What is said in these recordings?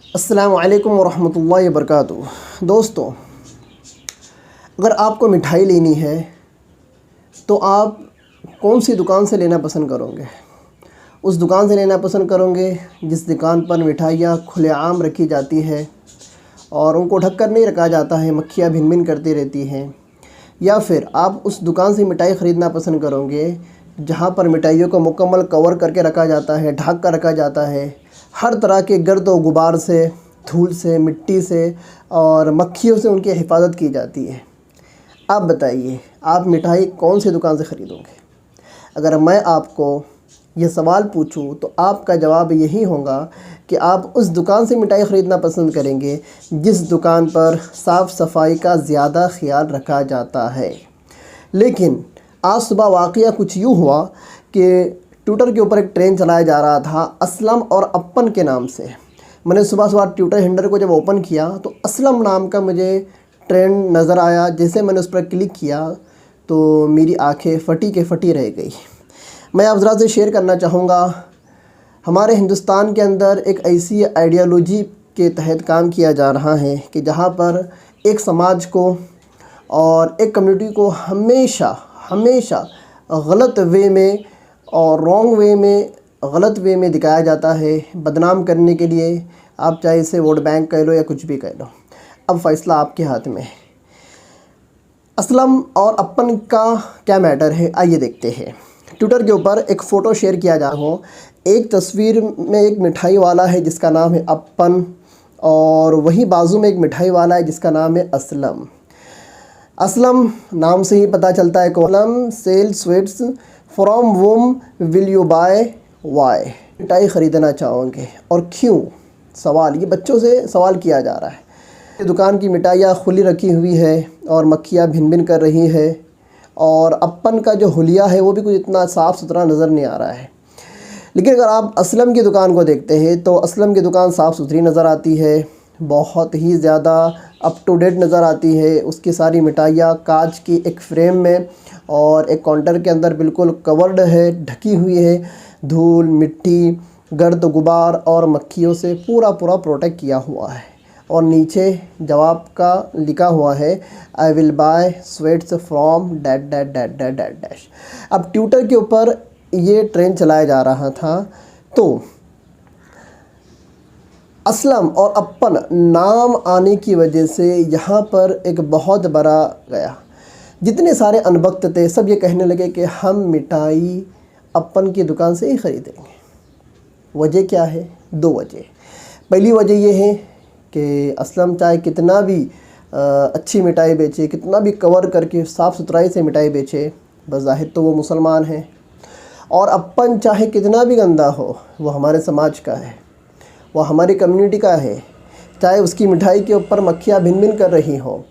अस्सलामु अलैकुम वरहमतुल्लाहि वबरकातुहू। दोस्तों, अगर आपको मिठाई लेनी है तो आप कौन सी दुकान से लेना पसंद करोगे? उस दुकान से लेना पसंद करोगे जिस दुकान पर मिठाइयाँ खुलेआम रखी जाती है और उनको ढक कर नहीं रखा जाता है, मक्खियाँ भिन भिन करती रहती हैं, या फिर आप उस दुकान से मिठाई ख़रीदना पसंद करोगे जहाँ पर मिठाइयों को मुकम्मल कवर करके रखा जाता है, ढक कर रखा जाता है, हर तरह के गर्द व गुबार से, धूल से, मिट्टी से और मक्खियों से उनकी हिफाजत की जाती है। आप बताइए, आप मिठाई कौन सी दुकान से ख़रीदोगे? अगर मैं आपको ये सवाल पूछूं तो आपका जवाब यही होगा कि आप उस दुकान से मिठाई ख़रीदना पसंद करेंगे जिस दुकान पर साफ़ सफाई का ज़्यादा ख़्याल रखा जाता है। लेकिन आज सुबह वाक़या कुछ यूँ हुआ कि ट्विटर के ऊपर एक ट्रेंड चलाया जा रहा था असलम और अप्पन के नाम से। मैंने सुबह सुबह ट्विटर हैंडल को जब ओपन किया तो असलम नाम का मुझे ट्रेंड नज़र आया। जैसे मैंने उस पर क्लिक किया तो मेरी आंखें फटी के फटी रह गई। मैं आप ज़रा से शेयर करना चाहूँगा, हमारे हिंदुस्तान के अंदर एक ऐसी आइडियोलॉजी के तहत काम किया जा रहा है कि जहाँ पर एक समाज को और एक कम्युनिटी को हमेशा गलत वे में और रॉन्ग वे में, गलत वे में दिखाया जाता है, बदनाम करने के लिए। आप चाहे इसे वोट बैंक कह लो या कुछ भी कह लो, अब फ़ैसला आपके हाथ में है। असलम और अप्पन का क्या मैटर है, आइए देखते हैं। ट्विटर के ऊपर एक फ़ोटो शेयर किया जा रहा हो, एक तस्वीर में एक मिठाई वाला है जिसका नाम है अप्पन और वहीं बाजू में एक मिठाई वाला है जिसका नाम है असलम। असलम नाम से ही पता चलता है column sell sweets from whom will you buy वाई, मिठाई ख़रीदना चाहोगे और क्यों? सवाल ये बच्चों से सवाल किया जा रहा है। दुकान की मिठाइयाँ खुली रखी हुई है और मक्खियाँ भिन भिन कर रही है और अप्पन का जो हुलिया है वो भी कुछ इतना साफ़ सुथरा नज़र नहीं आ रहा है। लेकिन अगर आप असलम की दुकान को देखते हैं तो असलम की दुकान साफ़ सुथरी नज़र आती है, बहुत ही ज़्यादा अप टू डेट नज़र आती है। उसकी सारी मिठाइयाँ कांच की एक फ्रेम में और एक काउंटर के अंदर बिल्कुल कवर्ड है, ढकी हुई है। धूल, मिट्टी, गर्द गुबार और मक्खियों से पूरा प्रोटेक्ट किया हुआ है और नीचे जवाब का लिखा हुआ है I will buy sweats from that that that that that dash. अब ट्विटर के ऊपर ये ट्रेंड चलाया जा रहा था तो असलम और अप्पन नाम आने की वजह से यहाँ पर एक बहुत बड़ा गया। जितने सारे अनबख्त थे सब ये कहने लगे कि हम मिठाई अप्पन की दुकान से ही ख़रीदेंगे। वजह क्या है? दो वजह। पहली वजह ये है कि असलम चाहे कितना भी अच्छी मिठाई बेचे, कितना भी कवर करके साफ़ सुथराई से मिठाई बेचे, बज़ाहिर तो वो मुसलमान है। और अप्पन चाहे कितना भी गंदा हो, वो हमारे समाज का है, वो हमारी कम्युनिटी का है। चाहे उसकी मिठाई के ऊपर मक्खियाँ भिन भिन कर रही हो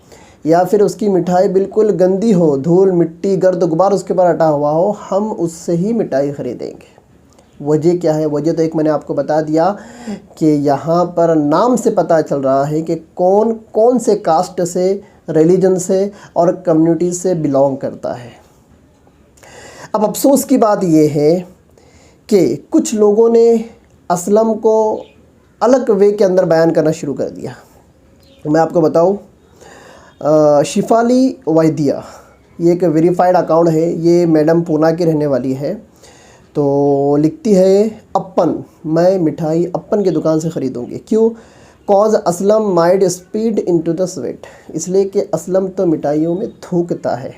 या फिर उसकी मिठाई बिल्कुल गंदी हो, धूल, मिट्टी, गर्द गुबार उसके ऊपर हटा हुआ हो, हम उससे ही मिठाई ख़रीदेंगे। वजह क्या है? वजह तो एक मैंने आपको बता दिया कि यहाँ पर नाम से पता चल रहा है कि कौन कौन से कास्ट से, रिलीजन से और कम्युनिटी से बिलोंग करता है। अब अफसोस की बात यह है कि कुछ लोगों ने असलम को अलग वे के अंदर बयान करना शुरू कर दिया। मैं आपको बताऊं, शिफाली वैदिया ये एक वेरीफाइड अकाउंट है, ये मैडम पूना की रहने वाली है। तो लिखती है अप्पन, मैं मिठाई अप्पन की दुकान से ख़रीदूँगी। क्यों? Cause Aslam might speed into the sweat, इसलिए कि असलम तो मिठाइयों में थूकता है।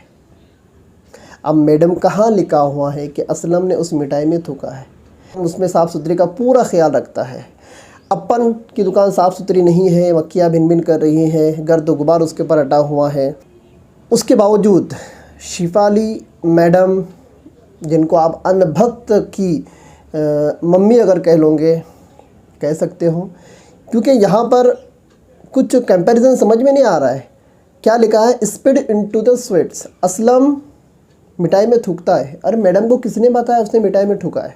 अब मैडम कहाँ लिखा हुआ है कि असलम ने उस मिठाई में थूका है? उसमें साफ़ सुथरी का पूरा ख्याल रखता है। अप्पन की दुकान साफ़ सुथरी नहीं है, मक्खियाँ भिन भिन कर रही हैं, गर्द गुबार उसके ऊपर हटा हुआ है। उसके बावजूद शिफाली मैडम, जिनको आप अनभक्त की मम्मी अगर कह लोगे, कह सकते हो, क्योंकि यहाँ पर कुछ कंपैरिजन समझ में नहीं आ रहा है। क्या लिखा है? Speed into the sweats, Aslam मिठाई में थूकता है। अरे मैडम को किसने बताया उसने मिठाई में थूका है?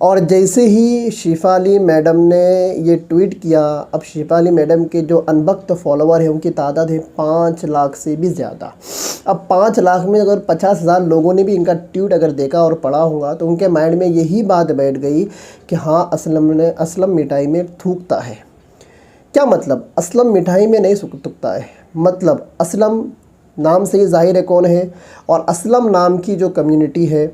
और जैसे ही शिफाली मैडम ने ये ट्वीट किया, अब शिफाली मैडम के जो अनबख्त फॉलोवर हैं उनकी तादाद है 5 लाख से भी ज़्यादा। अब 5 लाख में अगर 50,000 लोगों ने भी इनका ट्वीट अगर देखा और पढ़ा होगा तो उनके माइंड में यही बात बैठ गई कि हाँ, असलम मिठाई में थूकता है। क्या मतलब? असलम मिठाई में नहीं तुकता है, मतलब असलम नाम से ही ज़ाहिर है कौन है। और असलम नाम की जो कम्युनिटी है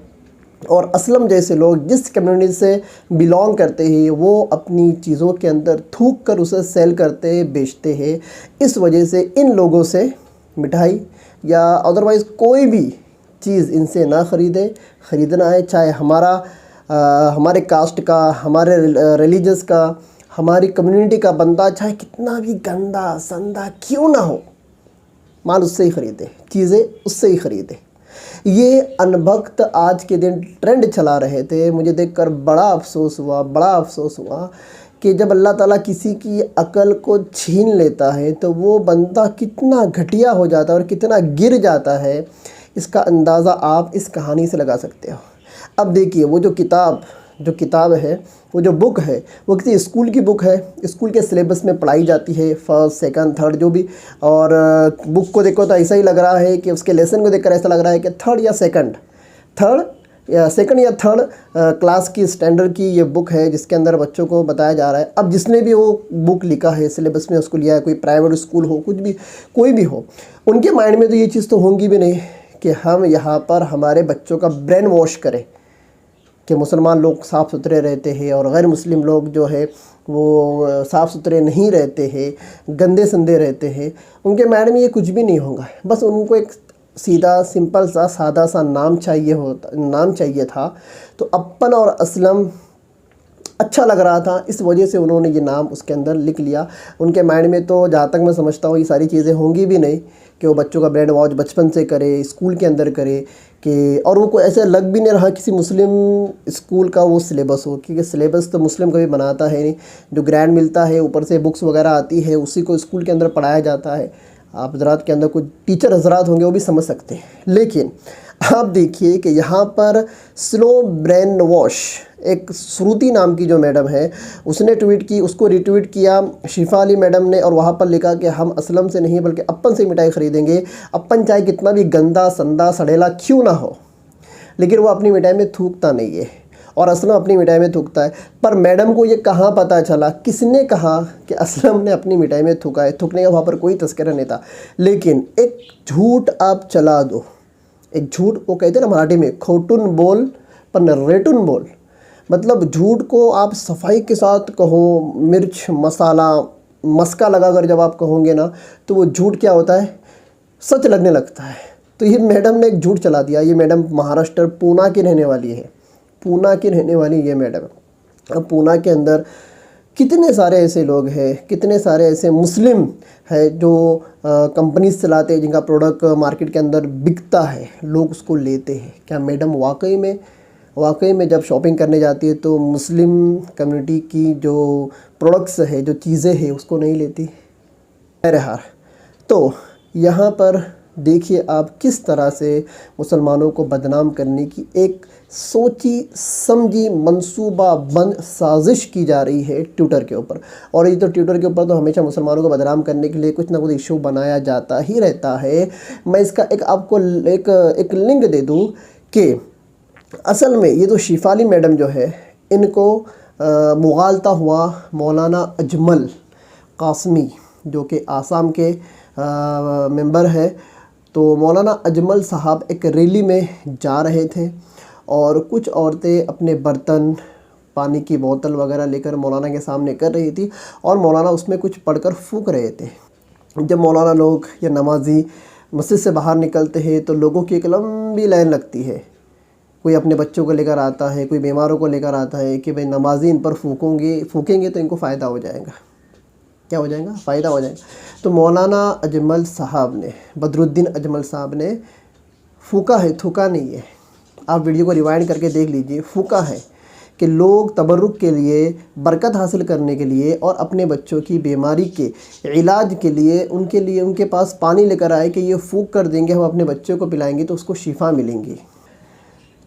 और असलम जैसे लोग जिस कम्युनिटी से बिलोंग करते हैं, वो अपनी चीज़ों के अंदर थूक कर उसे सेल करते हैं, बेचते हैं। इस वजह से इन लोगों से मिठाई या अदरवाइज़ कोई भी चीज़ इनसे ना ख़रीदना है, चाहे हमारे कास्ट का, हमारे रिलीजस का, हमारी कम्युनिटी का बंदा चाहे कितना भी गंदा संदा क्यों ना हो, माल उससे ही ख़रीदे, चीज़ें उससे ही ख़रीदे। ये अनभक्त आज के दिन ट्रेंड चला रहे थे। मुझे देखकर बड़ा अफ़सोस हुआ कि जब अल्लाह ताला किसी की अकल को छीन लेता है तो वो बंदा कितना घटिया हो जाता है और कितना गिर जाता है, इसका अंदाज़ा आप इस कहानी से लगा सकते हो। अब देखिए, वो जो किताब है, वो जो बुक है, वो किसी स्कूल की बुक है, स्कूल के सिलेबस में पढ़ाई जाती है, फर्स्ट सेकंड थर्ड जो भी। और बुक को देखो तो ऐसा ही लग रहा है कि उसके लेसन को देखकर ऐसा लग रहा है कि थर्ड या सेकंड क्लास की स्टैंडर्ड की ये बुक है, जिसके अंदर बच्चों को बताया जा रहा है। अब जिसने भी वो बुक लिखा है, सिलेबस में उसको लिया है, कोई प्राइवेट स्कूल हो, कुछ भी, कोई भी हो, उनके माइंड में तो ये चीज़ तो होंगी भी नहीं कि हम यहाँ पर हमारे बच्चों का ब्रेन वॉश करें कि मुसलमान लोग साफ़ सुथरे रहते हैं और गैर मुस्लिम लोग जो है वो साफ़ सुथरे नहीं रहते हैं, गंदे संदे रहते हैं। उनके माइंड में ये कुछ भी नहीं होगा। बस उनको एक सीधा सिंपल सा सादा सा नाम चाहिए था। तो अपन और असलम अच्छा लग रहा था, इस वजह से उन्होंने ये नाम उसके अंदर लिख लिया। उनके माइंड में तो जहाँ तक मैं समझता हूँ ये सारी चीज़ें होंगी भी नहीं कि वो बच्चों का ब्रेन वॉश बचपन से करे, स्कूल के अंदर करे कि, और वो कोई ऐसे लग भी नहीं रहा किसी मुस्लिम स्कूल का वो सिलेबस हो, क्योंकि सिलेबस तो मुस्लिम कभी बनाता है नहीं। जो ग्रांड मिलता है, ऊपर से बुक्स वगैरह आती है, उसी को स्कूल के अंदर पढ़ाया जाता है। आप हज़रात के अंदर कुछ टीचर हज़रात होंगे वो भी समझ सकते हैं। लेकिन आप देखिए कि यहाँ पर स्लो ब्रेन वॉश, एक श्रुति नाम की जो मैडम है उसने ट्वीट की, उसको रिट्वीट किया शिफा अली मैडम ने, और वहाँ पर लिखा कि हम असलम से नहीं बल्कि अपन से मिठाई ख़रीदेंगे। अपन चाहे कितना भी गंदा संदा सड़ेला क्यों ना हो, लेकिन वो अपनी मिठाई में थूकता नहीं है और असलम अपनी मिठाई में थूकता है। पर मैडम को ये कहाँ पता चला, किसने कहा कि असलम ने अपनी मिठाई में थूका है? थूकने का वहाँ पर कोई तस्करा नहीं था। लेकिन एक झूठ आप चला दो, एक झूठ, वो कहते हैं ना मराठी में, खोटून बोल पर रेटून बोल, मतलब झूठ को आप सफाई के साथ कहो, मिर्च मसाला मस्का लगाकर जब आप कहोगे ना, तो वो झूठ क्या होता है, सच लगने लगता है। तो ये मैडम ने एक झूठ चला दिया। ये मैडम महाराष्ट्र पूना की रहने वाली है, पूना की रहने वाली ये मैडम। अब पूना के अंदर कितने सारे ऐसे लोग हैं, कितने सारे ऐसे मुस्लिम है जो कंपनीज चलाते हैं, जिनका प्रोडक्ट मार्केट के अंदर बिकता है, लोग उसको लेते हैं। क्या मैडम वाकई में जब शॉपिंग करने जाती है तो मुस्लिम कम्युनिटी की जो प्रोडक्ट्स है, जो चीज़ें हैं, उसको नहीं लेती? बहरहाल, तो यहाँ पर देखिए आप किस तरह से मुसलमानों को बदनाम करने की एक सोची समझी मंसूबाबंद साजिश की जा रही है ट्विटर के ऊपर। और ये तो ट्विटर के ऊपर तो हमेशा मुसलमानों को बदनाम करने के लिए कुछ ना कुछ इशू बनाया जाता ही रहता है। मैं इसका आपको एक लिंक दे दूँ कि असल में ये तो शिफा अली मैडम जो है, इनको मुगालता हुआ मौलाना अजमल कासमी, जो कि आसाम के मेंबर है, तो मौलाना अजमल साहब एक रैली में जा रहे थे और कुछ औरतें अपने बर्तन, पानी की बोतल वगैरह लेकर मौलाना के सामने कर रही थी और मौलाना उसमें कुछ पढ़कर फूंक रहे थे। जब मौलाना लोग या नमाजी मस्जिद से बाहर निकलते हैं तो लोगों की एक लंबी लाइन लगती है। कोई अपने बच्चों को लेकर आता है, कोई बीमारों को लेकर आता है कि भाई नमाजी इन पर फूकेंगे तो इनको फ़ायदा हो जाएगा। क्या हो जाएगा? फ़ायदा हो जाएगा। तो मौलाना अजमल साहब ने, बदरुद्दीन अजमल साहब ने फूका है, थूका नहीं है। आप वीडियो को रिवाइंड करके देख लीजिए। फूका है कि लोग तबर्रुक के लिए, बरकत हासिल करने के लिए और अपने बच्चों की बीमारी के इलाज के लिए उनके पास पानी लेकर आए कि ये फूक कर देंगे, हम अपने बच्चों को पिलाएंगे तो उसको शिफा मिलेंगी।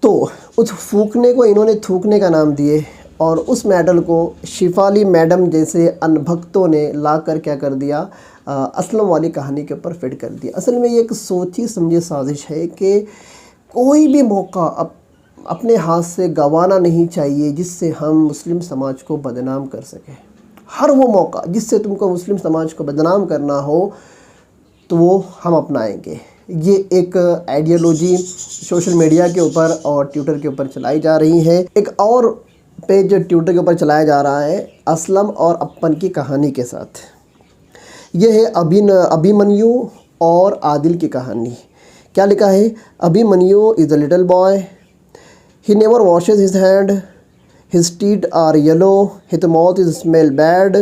तो उस फूकने को इन्होंने थूकने का नाम दिए और उस मेडल को शिफा अली मैडम जैसे अनभक्तों ने लाकर क्या कर दिया, असलम वाली कहानी के ऊपर फिट कर दिया। असल में ये एक सोची समझी साजिश है कि कोई भी मौका अपने हाथ से गंवाना नहीं चाहिए जिससे हम मुस्लिम समाज को बदनाम कर सकें। हर वो मौका जिससे तुमको मुस्लिम समाज को बदनाम करना हो तो वो हम अपनाएंगे। ये एक आइडियोलॉजी सोशल मीडिया के ऊपर और ट्विटर के ऊपर चलाई जा रही है। एक और पेज जो ट्विटर के ऊपर चलाया जा रहा है असलम और अपन की कहानी के साथ। ये है अभिमन्यु और आदिल की कहानी। क्या लिखा है? Abhimanyu is a little boy, he never washes his hand, his teeth are yellow, his mouth is smell bad,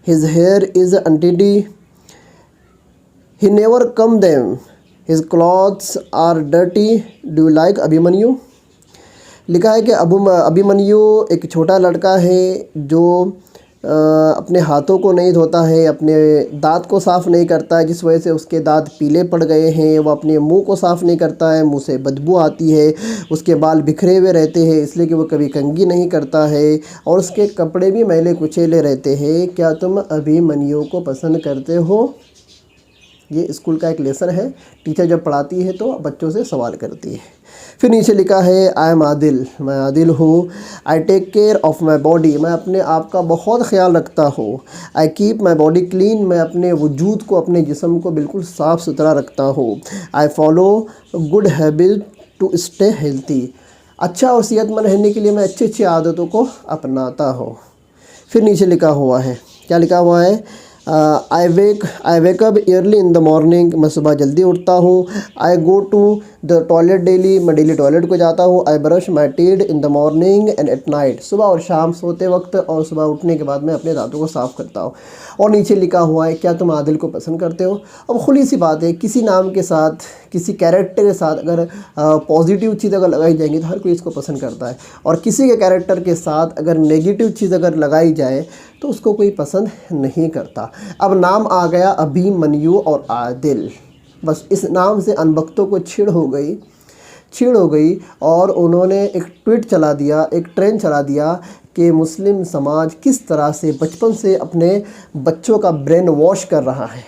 his hair is untidy, he never comb them, his clothes are dirty, do you like Abhimanyu? लिखा है कि अभिमन्यु एक छोटा लड़का है जो अपने हाथों को नहीं धोता है, अपने दांत को साफ़ नहीं करता है जिस वजह से उसके दांत पीले पड़ गए हैं। वो अपने मुंह को साफ़ नहीं करता है, मुंह से बदबू आती है। उसके बाल बिखरे हुए रहते हैं इसलिए कि वो कभी कंघी नहीं करता है, और उसके कपड़े भी मैले कुचेले रहते हैं। क्या तुम अभिमन्यु को पसंद करते हो? ये स्कूल का एक लेसन है। टीचर जब पढ़ाती है तो बच्चों से सवाल करती है। फिर नीचे लिखा है आई एम आदिल, मैं आदिल हूँ। I take care of my body, मैं अपने आप का बहुत ख्याल रखता हूँ। I keep my body clean, मैं अपने वजूद को, अपने जिस्म को बिल्कुल साफ़ सुथरा रखता हूँ। I follow good habit to stay healthy, अच्छा और सेहतमंद रहने के लिए मैं अच्छी अच्छी आदतों को अपनाता हूँ। फिर नीचे लिखा हुआ है, क्या लिखा हुआ है? I wake up early in the morning, मैं सुबह जल्दी उठता हूँ। I go to the toilet daily, मैं डेली टॉयलेट को जाता हूँ। I brush my teeth in the morning and at night, सुबह और शाम सोते वक्त और सुबह उठने के बाद मैं अपने दांतों को साफ़ करता हूँ। और नीचे लिखा हुआ है क्या तुम आदिल को पसंद करते हो? अब खुली सी बात है, किसी नाम के साथ, किसी कैरेक्टर के साथ अगर पॉजिटिव चीज़ अगर लगाई जाएंगी तो हर कोई इसको पसंद करता है, और किसी के कैरेक्टर के साथ अगर नेगेटिव चीज़ अगर लगाई जाए तो उसको कोई पसंद नहीं करता। अब नाम आ गया अभिमन्यु और आदिल, बस इस नाम से अनबख्तों को छेड़ हो गई और उन्होंने एक ट्वीट चला दिया, एक ट्रेंड चला दिया कि मुस्लिम समाज किस तरह से बचपन से अपने बच्चों का ब्रेन वॉश कर रहा है,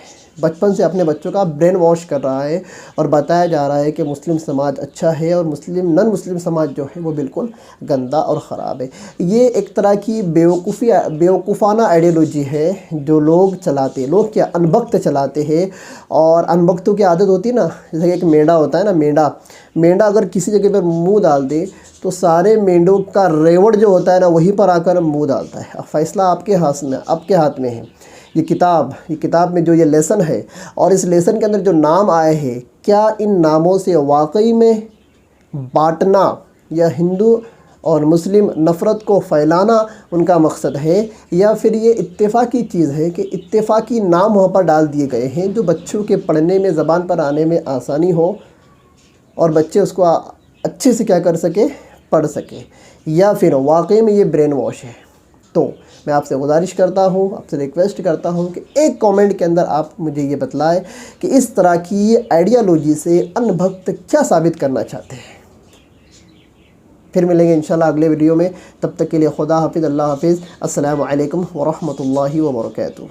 और बताया जा रहा है कि मुस्लिम समाज अच्छा है और नन मुस्लिम समाज जो है वो बिल्कुल गंदा और ख़राब है। ये एक तरह की बेवकूफ़ाना आइडियोलॉजी है जो लोग चलाते हैं। लोग क्या, अनबख्त चलाते हैं, और अनबख्तों की आदत होती है ना, जैसे एक मेंढा होता है ना, मेंढा अगर किसी जगह पर मुँह डाल दे तो सारे मेंढों का रेवड़ जो होता है ना वहीं पर आकर मुँह डालता है। अब फैसला आपके हाथ में है। ये किताब में जो ये लेसन है और इस लेसन के अंदर जो नाम आए हैं, क्या इन नामों से वाकई में बांटना या हिंदू और मुस्लिम नफ़रत को फैलाना उनका मकसद है, या फिर ये इत्तेफाकी चीज़ है कि इत्तेफाकी नाम वहाँ पर डाल दिए गए हैं जो बच्चों के पढ़ने में, ज़बान पर आने में आसानी हो और बच्चे उसको अच्छे से क्या कर सके, पढ़ सके, या फिर वाकई में ये ब्रेन वॉश है? तो मैं आपसे गुजारिश करता हूँ, आपसे रिक्वेस्ट करता हूँ कि एक कमेंट के अंदर आप मुझे ये बतलाएं कि इस तरह की आइडियोलॉजी से अनभक्त क्या साबित करना चाहते हैं। फिर मिलेंगे इंशाल्लाह अगले वीडियो में, तब तक के लिए खुदा हाफिज़, अल्लाह हाफिज़, अस्सलामु अलैकुम व रहमतुल्लाहि व बरकातुहू।